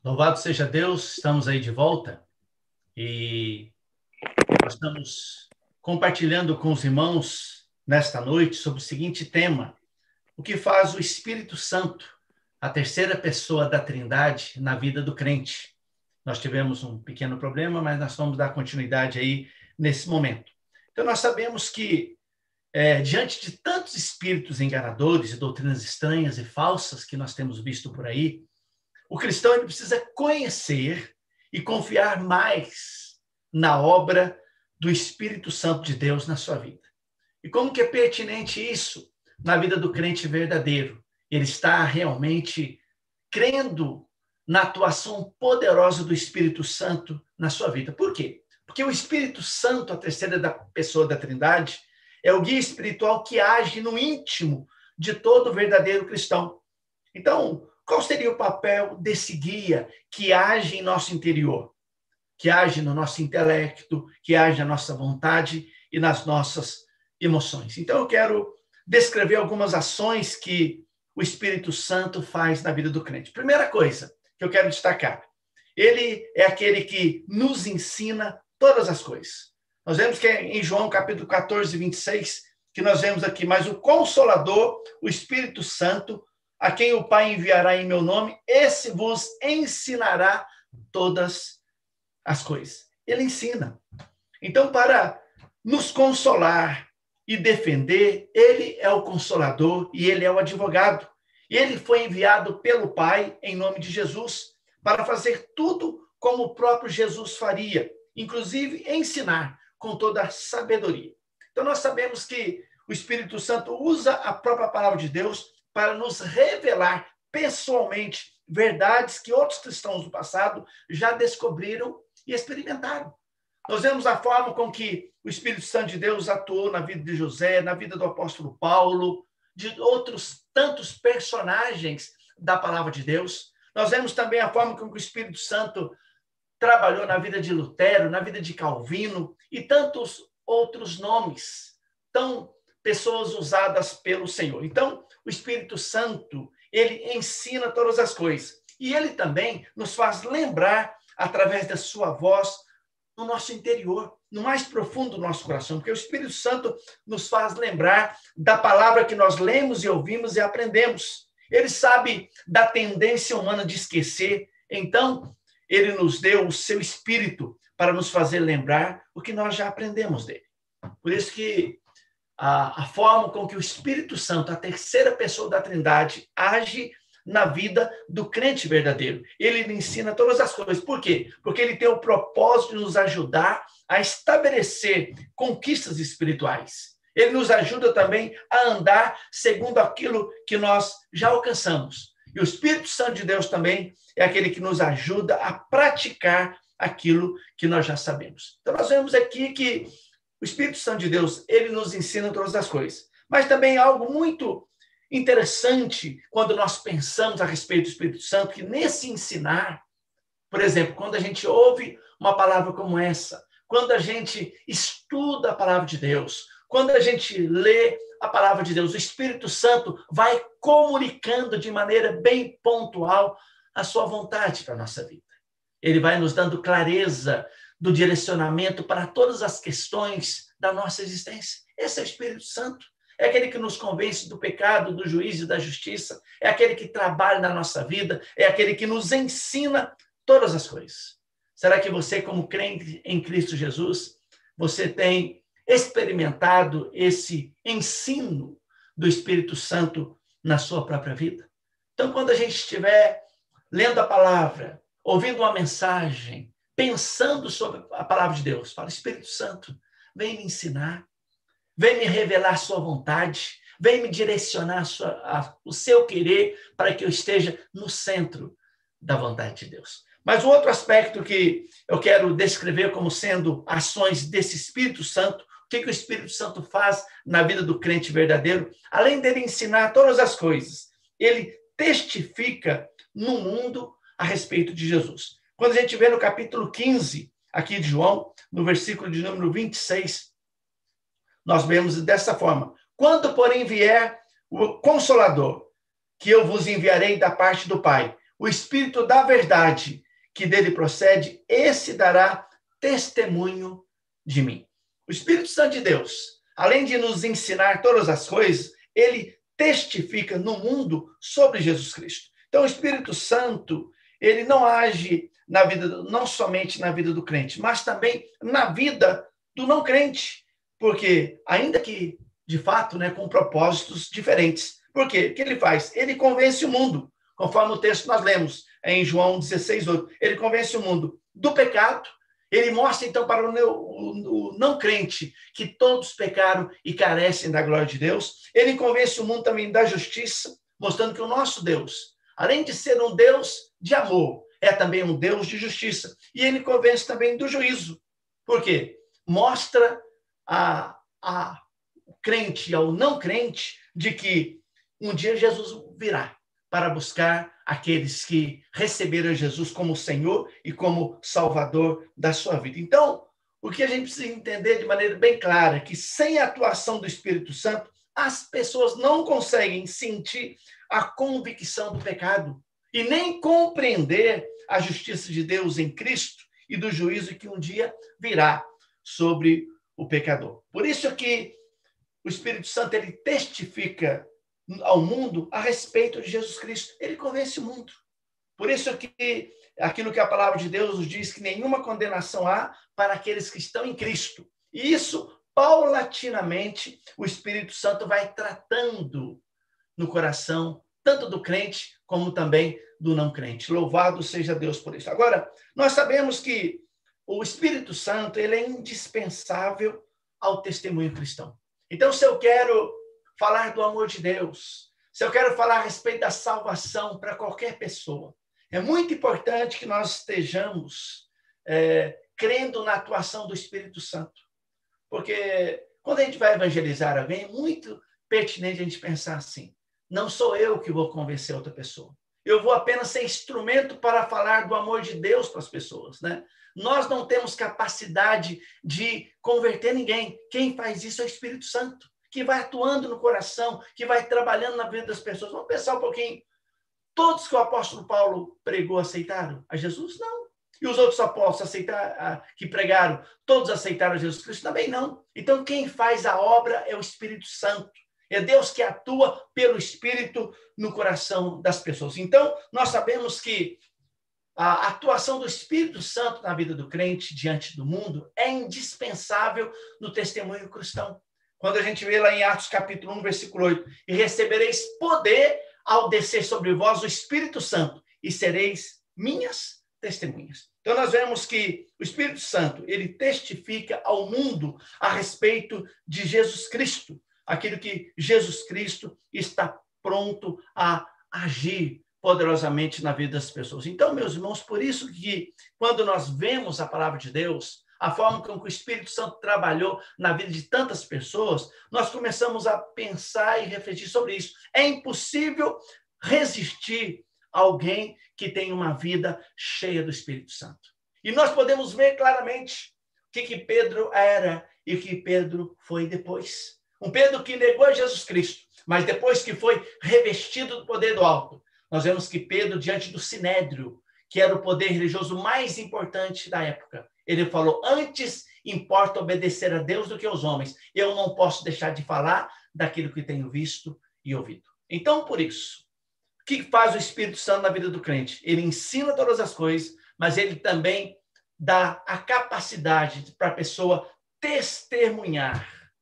Louvado seja Deus, estamos aí de volta e nós estamos compartilhando com os irmãos nesta noite sobre o seguinte tema: o que faz o Espírito Santo, a terceira pessoa da Trindade, na vida do crente. Nós tivemos um pequeno problema, mas nós vamos dar continuidade aí nesse momento. Então, nós sabemos que, diante de tantos espíritos enganadores e doutrinas estranhas e falsas que nós temos visto por aí, o cristão ele precisa conhecer e confiar mais na obra do Espírito Santo de Deus na sua vida. E como que é pertinente isso na vida do crente verdadeiro? Ele está realmente crendo na atuação poderosa do Espírito Santo na sua vida. Por quê? Porque o Espírito Santo, a terceira pessoa da Trindade, é o guia espiritual que age no íntimo de todo verdadeiro cristão. Então, qual seria o papel desse guia que age em nosso interior, que age no nosso intelecto, que age na nossa vontade e nas nossas emoções? Então, eu quero descrever algumas ações que o Espírito Santo faz na vida do crente. Primeira coisa que eu quero destacar, ele é aquele que nos ensina todas as coisas. Nós vemos que é em João capítulo 14, 26, que nós vemos aqui, mas o Consolador, o Espírito Santo, a quem o Pai enviará em meu nome, esse vos ensinará todas as coisas. Ele ensina. Então, para nos consolar e defender, ele é o Consolador e ele é o advogado. E ele foi enviado pelo Pai, em nome de Jesus, para fazer tudo como o próprio Jesus faria, inclusive ensinar com toda a sabedoria. Então, nós sabemos que o Espírito Santo usa a própria palavra de Deus para nos revelar pessoalmente verdades que outros cristãos do passado já descobriram e experimentaram. Nós vemos a forma com que o Espírito Santo de Deus atuou na vida de José, na vida do apóstolo Paulo, de outros tantos personagens da palavra de Deus. Nós vemos também a forma com que o Espírito Santo trabalhou na vida de Lutero, na vida de Calvino e tantos outros nomes, pessoas usadas pelo Senhor. Então, o Espírito Santo, ele ensina todas as coisas. E ele também nos faz lembrar, através da sua voz, no nosso interior, no mais profundo do nosso coração. Porque o Espírito Santo nos faz lembrar da palavra que nós lemos e ouvimos e aprendemos. Ele sabe da tendência humana de esquecer. Então, ele nos deu o seu Espírito para nos fazer lembrar o que nós já aprendemos dele. Por isso que a forma com que o Espírito Santo, a terceira pessoa da Trindade, age na vida do crente verdadeiro. Ele lhe ensina todas as coisas. Por quê? Porque ele tem o propósito de nos ajudar a estabelecer conquistas espirituais. Ele nos ajuda também a andar segundo aquilo que nós já alcançamos. E o Espírito Santo de Deus também é aquele que nos ajuda a praticar aquilo que nós já sabemos. Então, nós vemos aqui que o Espírito Santo de Deus, ele nos ensina todas as coisas. Mas também algo muito interessante quando nós pensamos a respeito do Espírito Santo, que nesse ensinar, por exemplo, quando a gente ouve uma palavra como essa, quando a gente estuda a palavra de Deus, quando a gente lê a palavra de Deus, o Espírito Santo vai comunicando de maneira bem pontual a sua vontade para a nossa vida. Ele vai nos dando clareza do direcionamento para todas as questões da nossa existência. Esse é o Espírito Santo. É aquele que nos convence do pecado, do juízo e da justiça. É aquele que trabalha na nossa vida. É aquele que nos ensina todas as coisas. Será que você, como crente em Cristo Jesus, você tem experimentado esse ensino do Espírito Santo na sua própria vida? Então, quando a gente estiver lendo a palavra, ouvindo uma mensagem, pensando sobre a palavra de Deus, fala: Espírito Santo, vem me ensinar, vem me revelar a sua vontade, vem me direcionar o seu querer para que eu esteja no centro da vontade de Deus. Mas o outro aspecto que eu quero descrever como sendo ações desse Espírito Santo, o que o Espírito Santo faz na vida do crente verdadeiro, além dele ensinar todas as coisas, ele testifica no mundo a respeito de Jesus. Quando a gente vê no capítulo 15, aqui de João, no versículo de número 26, nós vemos dessa forma: quando, porém, vier o Consolador, que eu vos enviarei da parte do Pai, o Espírito da verdade, que dele procede, esse dará testemunho de mim. O Espírito Santo de Deus, além de nos ensinar todas as coisas, ele testifica no mundo sobre Jesus Cristo. Então, o Espírito Santo, ele não age na vida, não somente na vida do crente, mas também na vida do não crente. Porque, ainda que, de fato, né, com propósitos diferentes. Por quê? O que ele faz? Ele convence o mundo, conforme o texto que nós lemos em João 16:8. Ele convence o mundo do pecado. Ele mostra, então, para o não crente que todos pecaram e carecem da glória de Deus. Ele convence o mundo também da justiça, mostrando que o nosso Deus, além de ser um Deus de amor, é também um Deus de justiça. E ele convence também do juízo. Por quê? Mostra ao crente e ao não crente de que um dia Jesus virá para buscar aqueles que receberam Jesus como Senhor e como Salvador da sua vida. Então, o que a gente precisa entender de maneira bem clara é que sem a atuação do Espírito Santo, as pessoas não conseguem sentir a convicção do pecado e nem compreender a justiça de Deus em Cristo e do juízo que um dia virá sobre o pecador. Por isso que o Espírito Santo ele testifica ao mundo a respeito de Jesus Cristo. Ele convence o mundo. Por isso que aquilo que a palavra de Deus nos diz que nenhuma condenação há para aqueles que estão em Cristo. E isso, paulatinamente, o Espírito Santo vai tratando no coração, tanto do crente como também do não crente. Louvado seja Deus por isso. Agora, nós sabemos que o Espírito Santo ele é indispensável ao testemunho cristão. Então, se eu quero falar do amor de Deus, se eu quero falar a respeito da salvação para qualquer pessoa, é muito importante que nós estejamos crendo na atuação do Espírito Santo. Porque quando a gente vai evangelizar alguém, é muito pertinente a gente pensar assim, não sou eu que vou convencer outra pessoa. Eu vou apenas ser instrumento para falar do amor de Deus para as pessoas, né? Nós não temos capacidade de converter ninguém. Quem faz isso é o Espírito Santo, que vai atuando no coração, que vai trabalhando na vida das pessoas. Vamos pensar um pouquinho. Todos que o apóstolo Paulo pregou aceitaram a Jesus? Não. E os outros apóstolos que pregaram, todos aceitaram a Jesus Cristo? Também não. Então, quem faz a obra é o Espírito Santo. É Deus que atua pelo Espírito no coração das pessoas. Então, nós sabemos que a atuação do Espírito Santo na vida do crente diante do mundo é indispensável no testemunho cristão. Quando a gente vê lá em Atos capítulo 1, versículo 8, e recebereis poder ao descer sobre vós o Espírito Santo, e sereis minhas testemunhas. Então, nós vemos que o Espírito Santo, ele testifica ao mundo a respeito de Jesus Cristo, aquilo que Jesus Cristo está pronto a agir poderosamente na vida das pessoas. Então, meus irmãos, por isso que quando nós vemos a palavra de Deus, a forma como o Espírito Santo trabalhou na vida de tantas pessoas, nós começamos a pensar e refletir sobre isso. É impossível resistir a alguém que tem uma vida cheia do Espírito Santo. E nós podemos ver claramente o que Pedro era e o que Pedro foi depois. Um Pedro que negou a Jesus Cristo, mas depois que foi revestido do poder do alto, nós vemos que Pedro, diante do Sinédrio, que era o poder religioso mais importante da época, ele falou, antes importa obedecer a Deus do que aos homens. Eu não posso deixar de falar daquilo que tenho visto e ouvido. Então, por isso, o que faz o Espírito Santo na vida do crente? Ele ensina todas as coisas, mas ele também dá a capacidade para a pessoa testemunhar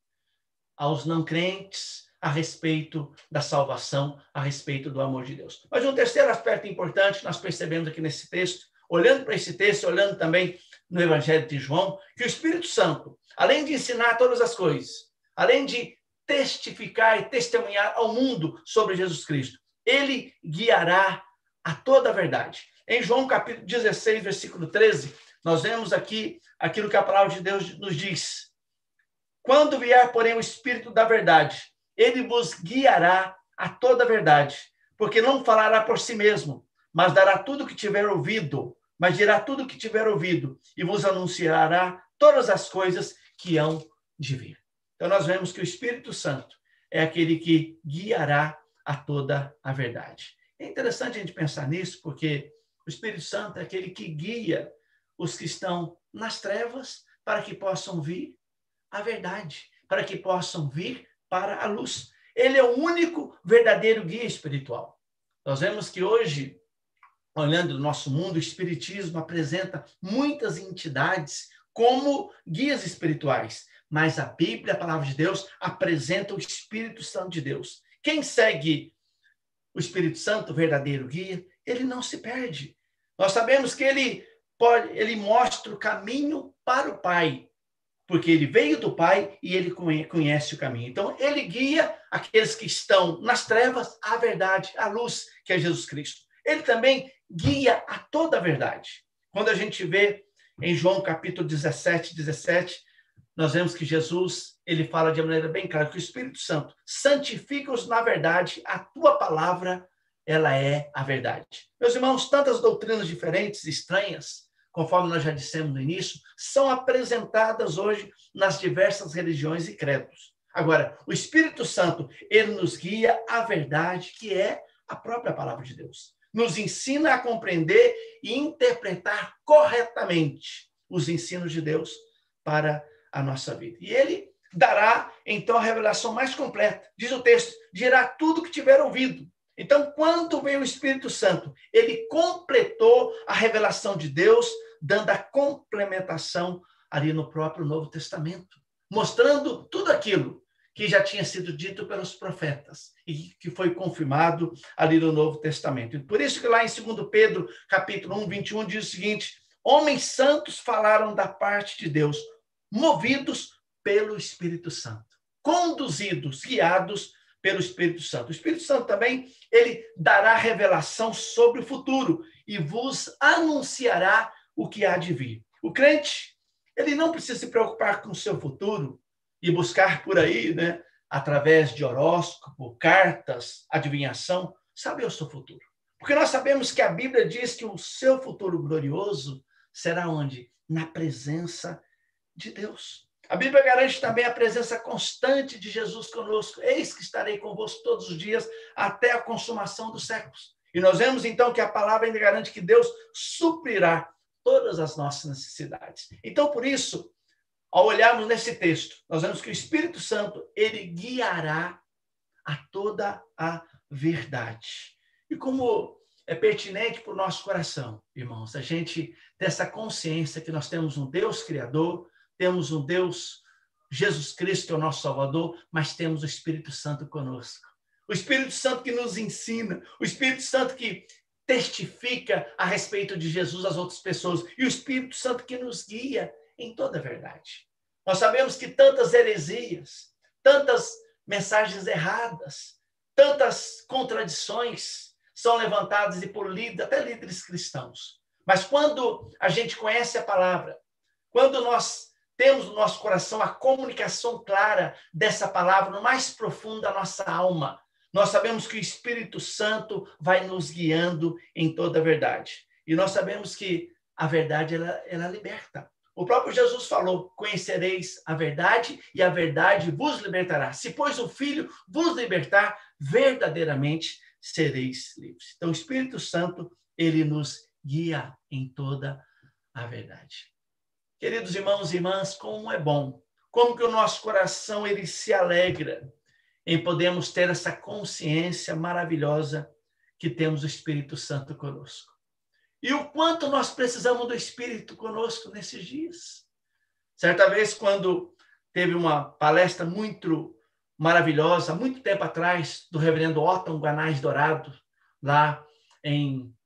aos não crentes a respeito da salvação, a respeito do amor de Deus. Mas um terceiro aspecto importante que nós percebemos aqui nesse texto, olhando para esse texto, olhando também no Evangelho de João, que o Espírito Santo, além de ensinar todas as coisas, além de testificar e testemunhar ao mundo sobre Jesus Cristo, ele guiará a toda a verdade. Em João capítulo 16, versículo 13, nós vemos aqui aquilo que a palavra de Deus nos diz. Quando vier, porém, o Espírito da verdade, ele vos guiará a toda a verdade, porque não falará por si mesmo, mas dará tudo o que tiver ouvido, mas dirá tudo o que tiver ouvido, e vos anunciará todas as coisas que hão de vir. Então, nós vemos que o Espírito Santo é aquele que guiará a toda a verdade. É interessante a gente pensar nisso, porque o Espírito Santo é aquele que guia os que estão nas trevas para que possam vir a verdade, para que possam vir para a luz. Ele é o único verdadeiro guia espiritual. Nós vemos que hoje, olhando o nosso mundo, o Espiritismo apresenta muitas entidades como guias espirituais, mas a Bíblia, a Palavra de Deus, apresenta o Espírito Santo de Deus. Quem segue o Espírito Santo, o verdadeiro guia, ele não se perde. Nós sabemos que ele mostra o caminho para o Pai, porque ele veio do Pai e ele conhece o caminho. Então, ele guia aqueles que estão nas trevas à verdade, à luz, que é Jesus Cristo. Ele também guia a toda a verdade. Quando a gente vê em João capítulo 17, nós vemos que Jesus, ele fala de maneira bem clara que o Espírito Santo santifica-os na verdade, a tua palavra, ela é a verdade. Meus irmãos, tantas doutrinas diferentes, estranhas, conforme nós já dissemos no início, são apresentadas hoje nas diversas religiões e credos. Agora, o Espírito Santo, ele nos guia à verdade, que é a própria palavra de Deus. Nos ensina a compreender e interpretar corretamente os ensinos de Deus para a nossa vida. E ele dará, então, a revelação mais completa. Diz o texto, dirá tudo que tiver ouvido. Então, quando veio o Espírito Santo, ele completou a revelação de Deus, dando a complementação ali no próprio Novo Testamento, mostrando tudo aquilo que já tinha sido dito pelos profetas e que foi confirmado ali no Novo Testamento. E por isso que lá em 2 Pedro, capítulo 1, 21, diz o seguinte: homens santos falaram da parte de Deus, movidos pelo Espírito Santo, conduzidos, guiados pelo Espírito Santo. O Espírito Santo também, ele dará revelação sobre o futuro e vos anunciará o que há de vir. O crente, ele não precisa se preocupar com o seu futuro e buscar por aí, né, através de horóscopo, cartas, adivinhação, saber o seu futuro. Porque nós sabemos que a Bíblia diz que o seu futuro glorioso será onde? Na presença de Deus. A Bíblia garante também a presença constante de Jesus conosco. Eis que estarei convosco todos os dias até a consumação dos séculos. E nós vemos então que a palavra ainda garante que Deus suprirá todas as nossas necessidades. Então, por isso, ao olharmos nesse texto, nós vemos que o Espírito Santo, ele guiará a toda a verdade. E como é pertinente para o nosso coração, irmãos, a gente ter essa consciência que nós temos um Deus Criador, temos um Deus, Jesus Cristo, que é o nosso Salvador, mas temos o Espírito Santo conosco. O Espírito Santo que nos ensina, o Espírito Santo que testifica a respeito de Jesus às outras pessoas, e o Espírito Santo que nos guia em toda a verdade. Nós sabemos que tantas heresias, tantas mensagens erradas, tantas contradições são levantadas e por líderes, até líderes cristãos. Mas quando a gente conhece a palavra, quando nós temos no nosso coração a comunicação clara dessa palavra, no mais profundo da nossa alma, nós sabemos que o Espírito Santo vai nos guiando em toda a verdade. E nós sabemos que a verdade, ela liberta. O próprio Jesus falou, conhecereis a verdade e a verdade vos libertará. Se, pois, o Filho vos libertar, verdadeiramente sereis livres. Então, o Espírito Santo, ele nos guia em toda a verdade. Queridos irmãos e irmãs, como é bom, como que o nosso coração, ele se alegra em podermos ter essa consciência maravilhosa que temos o Espírito Santo conosco. E o quanto nós precisamos do Espírito conosco nesses dias. Certa vez, quando teve uma palestra muito maravilhosa, muito tempo atrás, do reverendo Otton Guanais Dourado, lá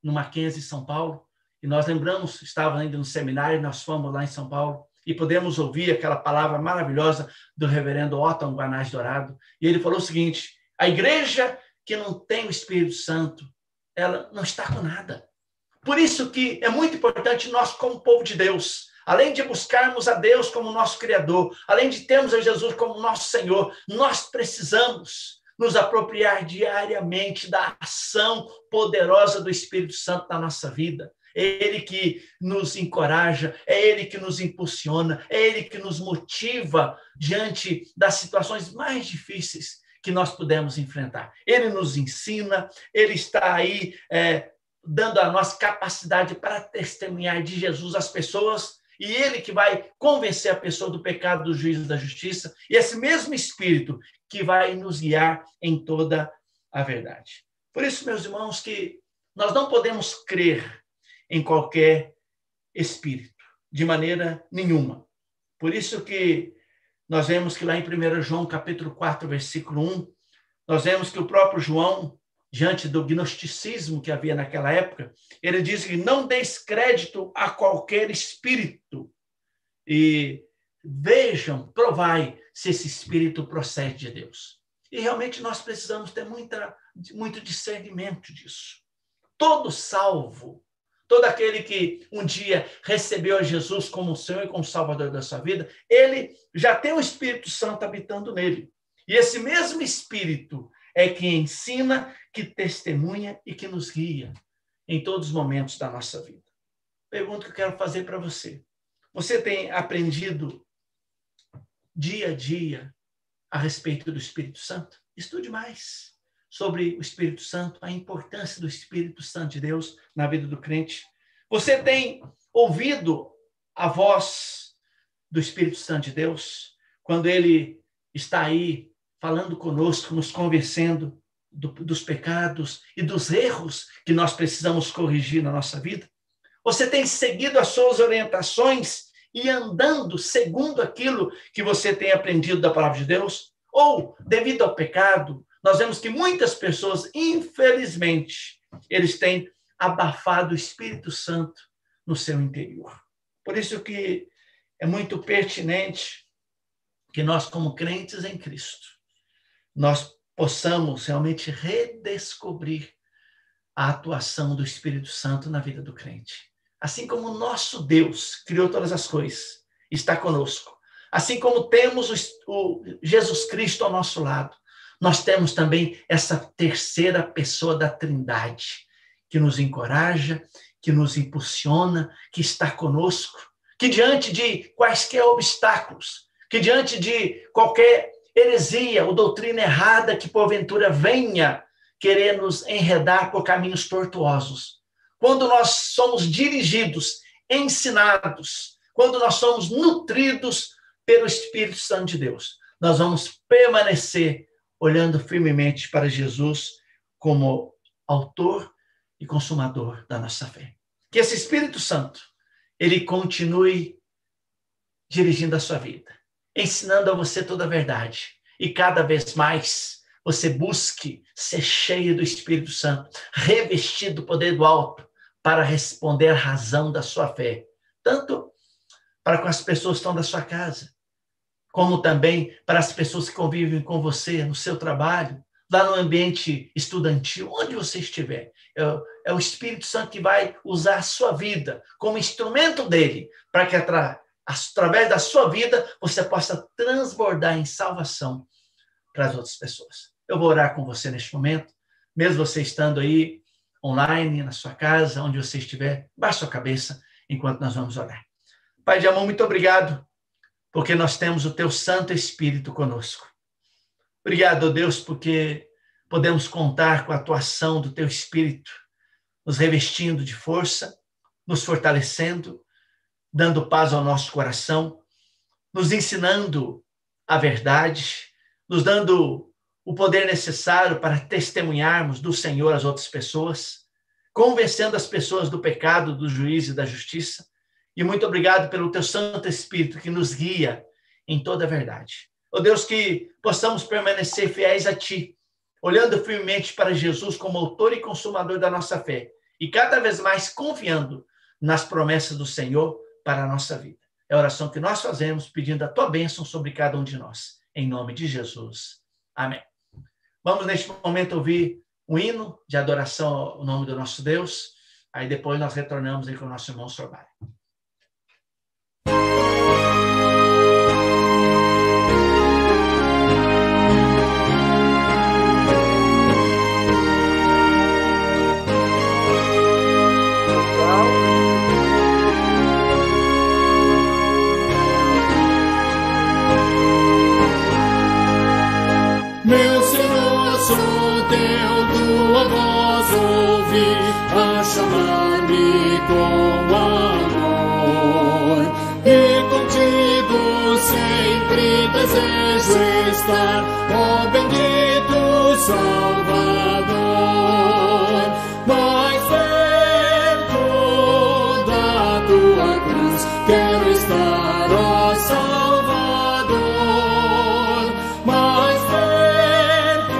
no Mackenzie, São Paulo, e nós lembramos, estava ainda no seminário, nós fomos lá em São Paulo, e podemos ouvir aquela palavra maravilhosa do reverendo Otton Guanais Dourado, e ele falou o seguinte: a igreja que não tem o Espírito Santo, ela não está com nada. Por isso que é muito importante nós, como povo de Deus, além de buscarmos a Deus como nosso Criador, além de termos a Jesus como nosso Senhor, nós precisamos nos apropriar diariamente da ação poderosa do Espírito Santo na nossa vida. É Ele que nos encoraja, é Ele que nos impulsiona, é Ele que nos motiva diante das situações mais difíceis que nós pudemos enfrentar. Ele nos ensina, ele está aí dando a nossa capacidade para testemunhar de Jesus às pessoas, e ele que vai convencer a pessoa do pecado, do juízo e da justiça, e esse mesmo Espírito que vai nos guiar em toda a verdade. Por isso, meus irmãos, que nós não podemos crer em qualquer espírito, de maneira nenhuma. Por isso que nós vemos que lá em 1 João, capítulo 4, versículo 1, nós vemos que o próprio João, diante do gnosticismo que havia naquela época, ele diz que não deis crédito a qualquer espírito. E vejam, provai se esse espírito procede de Deus. E realmente nós precisamos ter muito discernimento disso. Todo salvo, todo aquele que um dia recebeu a Jesus como o Senhor e como Salvador da sua vida, ele já tem o Espírito Santo habitando nele. E esse mesmo Espírito é que ensina, que testemunha e que nos guia em todos os momentos da nossa vida. Pergunta que eu quero fazer para você. Você tem aprendido dia a dia a respeito do Espírito Santo? Estude mais sobre o Espírito Santo, a importância do Espírito Santo de Deus na vida do crente. Você tem ouvido a voz do Espírito Santo de Deus quando ele está aí falando conosco, nos convencendo dos pecados e dos erros que nós precisamos corrigir na nossa vida? Você tem seguido as suas orientações e andando segundo aquilo que você tem aprendido da palavra de Deus? Ou, devido ao pecado, nós vemos que muitas pessoas, infelizmente, eles têm abafado o Espírito Santo no seu interior. Por isso que é muito pertinente que nós, como crentes em Cristo, nós possamos realmente redescobrir a atuação do Espírito Santo na vida do crente. Assim como o nosso Deus criou todas as coisas, está conosco. Assim como temos o Jesus Cristo ao nosso lado, nós temos também essa terceira pessoa da Trindade, que nos encoraja, que nos impulsiona, que está conosco, que diante de quaisquer obstáculos, que diante de qualquer heresia ou doutrina errada que porventura venha querer nos enredar por caminhos tortuosos, quando nós somos dirigidos, ensinados, quando nós somos nutridos pelo Espírito Santo de Deus, nós vamos permanecer olhando firmemente para Jesus como autor e consumador da nossa fé. Que esse Espírito Santo, ele continue dirigindo a sua vida, ensinando a você toda a verdade. E cada vez mais você busque ser cheio do Espírito Santo, revestido do poder do alto, para responder à razão da sua fé. Tanto para com as pessoas que estão da sua casa, como também para as pessoas que convivem com você no seu trabalho, lá no ambiente estudantil, onde você estiver. É o Espírito Santo que vai usar a sua vida como instrumento dele, para que através da sua vida você possa transbordar em salvação para as outras pessoas. Eu vou orar com você neste momento, mesmo você estando aí online, na sua casa, onde você estiver, baixe sua cabeça enquanto nós vamos orar. Pai de amor, muito obrigado, porque nós temos o teu Santo Espírito conosco. Obrigado, Deus, porque podemos contar com a atuação do teu Espírito, nos revestindo de força, nos fortalecendo, dando paz ao nosso coração, nos ensinando a verdade, nos dando o poder necessário para testemunharmos do Senhor às outras pessoas, convencendo as pessoas do pecado, do juízo e da justiça. E muito obrigado pelo teu Santo Espírito que nos guia em toda a verdade. Ó Deus, que possamos permanecer fiéis a Ti, olhando firmemente para Jesus como autor e consumador da nossa fé, e cada vez mais confiando nas promessas do Senhor para a nossa vida. É a oração que nós fazemos, pedindo a Tua bênção sobre cada um de nós. Em nome de Jesus. Amém. Vamos, neste momento, ouvir um hino de adoração ao nome do nosso Deus. Aí depois nós retornamos aí com o nosso irmão Sorbalho. Meu e contigo sempre desejo estar, ó bendito Salvador. Mais perto da tua cruz quero estar, ó Salvador. Mais perto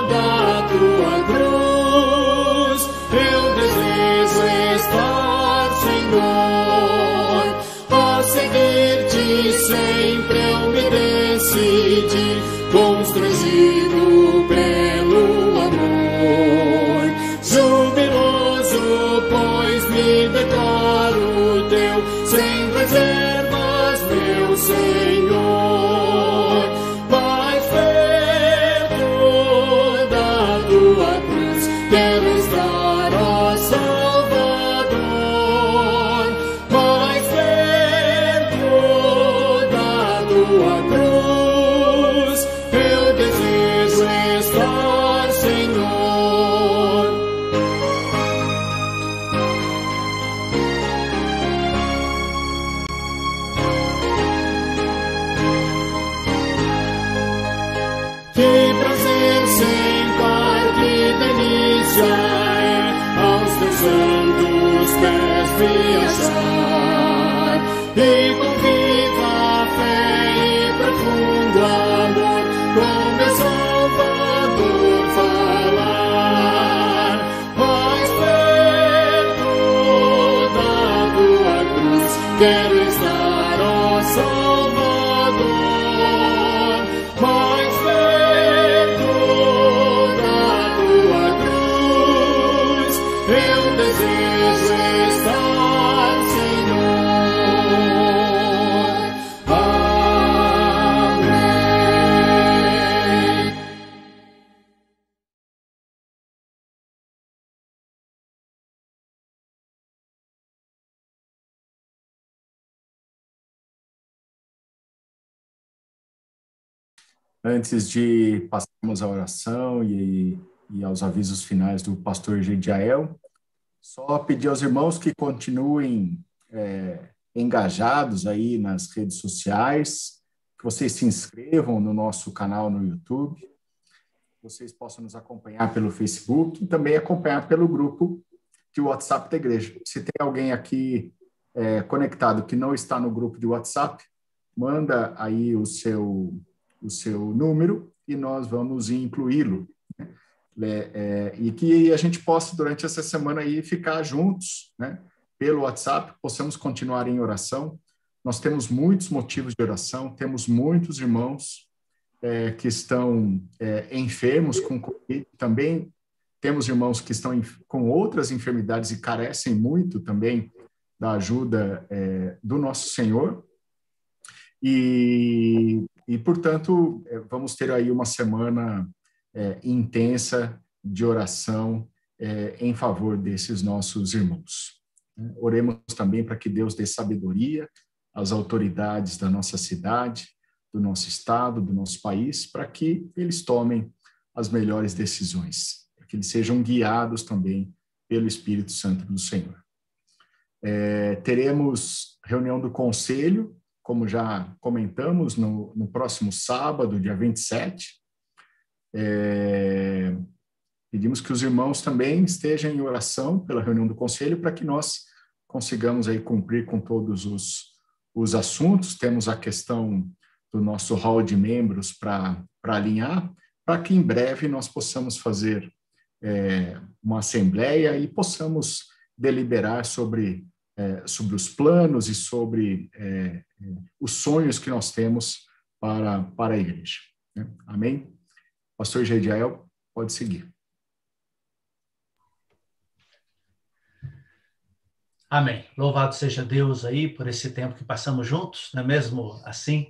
da tua cruz eu desejo estar, Senhor. A seguir-te sempre eu me decidi, constrangido pelo amor. Jubiloso, pois me declaro teu, sem reservas, meu Senhor. Mais perto da tua cruz quero estar, ó Salvador. Mais perto da tua cruz eu desejo estar, Senhor. Que prazer sem par, que delícia é aos teus santos pés viajar, e com viva fé e profundo amor com meu Salvador falar. Mais perto da tua cruz quero estar, ó Salvador. Mais perto da tua cruz eu desejo estar, Senhor. Amém. Antes de passarmos à oração e aos avisos finais do pastor Gediael, só pedir aos irmãos que continuem engajados aí nas redes sociais, que vocês se inscrevam no nosso canal no YouTube, que vocês possam nos acompanhar pelo Facebook e também acompanhar pelo grupo de WhatsApp da igreja. Se tem alguém aqui conectado que não está no grupo de WhatsApp, manda aí o seu número e nós vamos incluí-lo. E que a gente possa, durante essa semana, aí, ficar juntos, né, pelo WhatsApp, possamos continuar em oração. Nós temos muitos motivos de oração, temos muitos irmãos que estão enfermos com Covid, também temos irmãos que estão com outras enfermidades e carecem muito também da ajuda do nosso Senhor. E, portanto, vamos ter aí uma semana intensa de oração em favor desses nossos irmãos. Oremos também para que Deus dê sabedoria às autoridades da nossa cidade, do nosso estado, do nosso país, para que eles tomem as melhores decisões, para que eles sejam guiados também pelo Espírito Santo do Senhor. Teremos reunião do Conselho, como já comentamos, no próximo sábado, dia 27. Pedimos que os irmãos também estejam em oração pela reunião do Conselho, para que nós consigamos aí cumprir com todos os assuntos. Temos a questão do nosso hall de membros para alinhar, para que em breve nós possamos fazer uma assembleia e possamos deliberar sobre os planos e sobre os sonhos que nós temos para a igreja. Amém? Pastor Gediael, pode seguir. Amém. Louvado seja Deus aí por esse tempo que passamos juntos, não é mesmo assim?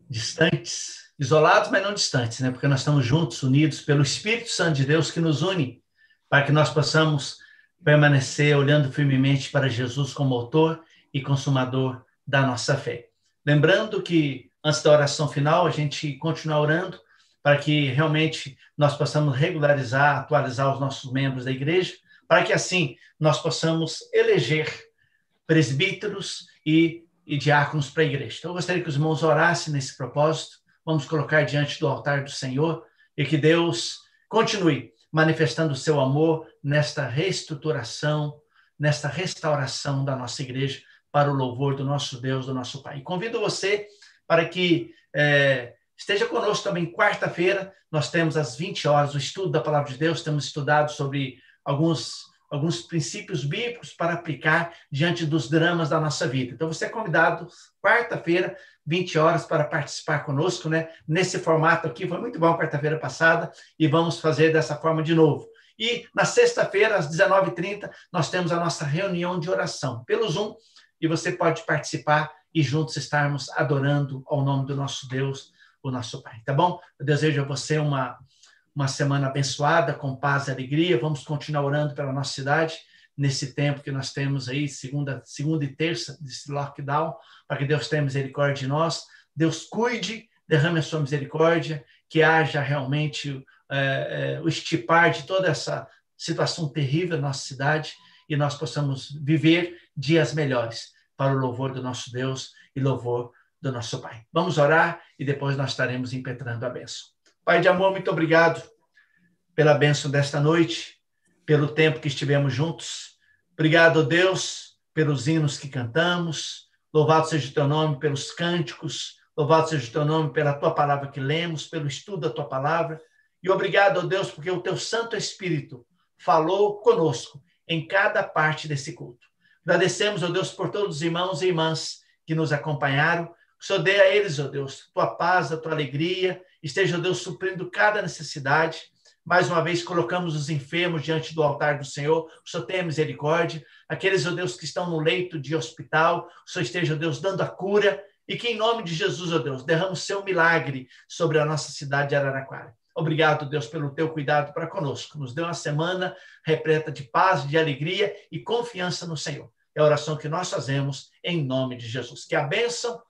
Distantes, isolados, mas não distantes, né? Porque nós estamos juntos, unidos pelo Espírito Santo de Deus que nos une, para que nós possamos permanecer olhando firmemente para Jesus como autor e consumador da nossa fé. Lembrando que, antes da oração final, a gente continua orando para que realmente nós possamos regularizar, atualizar os nossos membros da igreja, para que assim nós possamos eleger presbíteros e e diáconos para a igreja. Então, eu gostaria que os irmãos orassem nesse propósito. Vamos colocar diante do altar do Senhor e que Deus continue manifestando o seu amor nesta reestruturação, nesta restauração da nossa igreja para o louvor do nosso Deus, do nosso Pai. E convido você para que esteja conosco também quarta-feira. Nós temos às 20 horas o estudo da Palavra de Deus. Temos estudado sobre alguns princípios bíblicos para aplicar diante dos dramas da nossa vida. Então, você é convidado quarta-feira, 20 horas, para participar conosco, né? Nesse formato aqui. Foi muito bom quarta-feira passada e vamos fazer dessa forma de novo. E na sexta-feira, às 19h30, nós temos a nossa reunião de oração pelo Zoom e você pode participar e juntos estarmos adorando ao nome do nosso Deus, o nosso Pai. Tá bom? Eu desejo a você uma semana abençoada, com paz e alegria. Vamos continuar orando pela nossa cidade nesse tempo que nós temos aí, segunda e terça desse lockdown, para que Deus tenha misericórdia de nós. Deus cuide, derrame a sua misericórdia, que haja realmente o estipar de toda essa situação terrível na nossa cidade e nós possamos viver dias melhores para o louvor do nosso Deus e louvor do nosso Pai. Vamos orar e depois nós estaremos impetrando a bênção. Pai de amor, muito obrigado pela bênção desta noite, pelo tempo que estivemos juntos. Obrigado, Deus, pelos hinos que cantamos. Louvado seja o teu nome pelos cânticos. Louvado seja o teu nome pela tua palavra que lemos, pelo estudo da tua palavra. E obrigado, Deus, porque o teu Santo Espírito falou conosco em cada parte desse culto. Agradecemos, ó Deus, por todos os irmãos e irmãs que nos acompanharam. Que o Senhor dê a eles, ó Deus, tua paz, a tua alegria. Esteja, ó Deus, suprindo cada necessidade. Mais uma vez, colocamos os enfermos diante do altar do Senhor. O Senhor tenha misericórdia. Aqueles, ó Deus, que estão no leito de hospital, o Senhor esteja, ó Deus, dando a cura. E que, em nome de Jesus, ó Deus, derrame o seu milagre sobre a nossa cidade de Araraquara. Obrigado, Deus, pelo teu cuidado para conosco. Nos dê uma semana repleta de paz, de alegria e confiança no Senhor. É a oração que nós fazemos em nome de Jesus. Que a bênção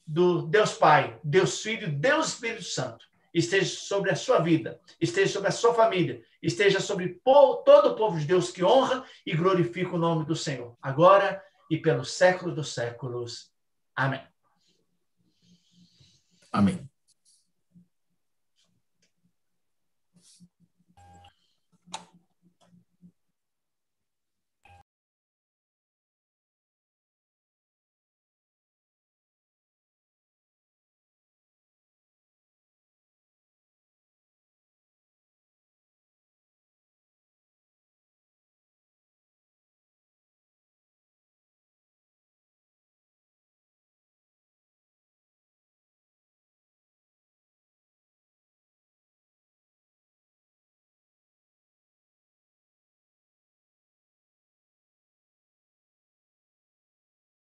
do Deus Pai, Deus Filho, Deus Espírito Santo esteja sobre a sua vida, esteja sobre a sua família, esteja sobre todo o povo de Deus que honra e glorifica o nome do Senhor, agora e pelos séculos dos séculos. Amém. Amém.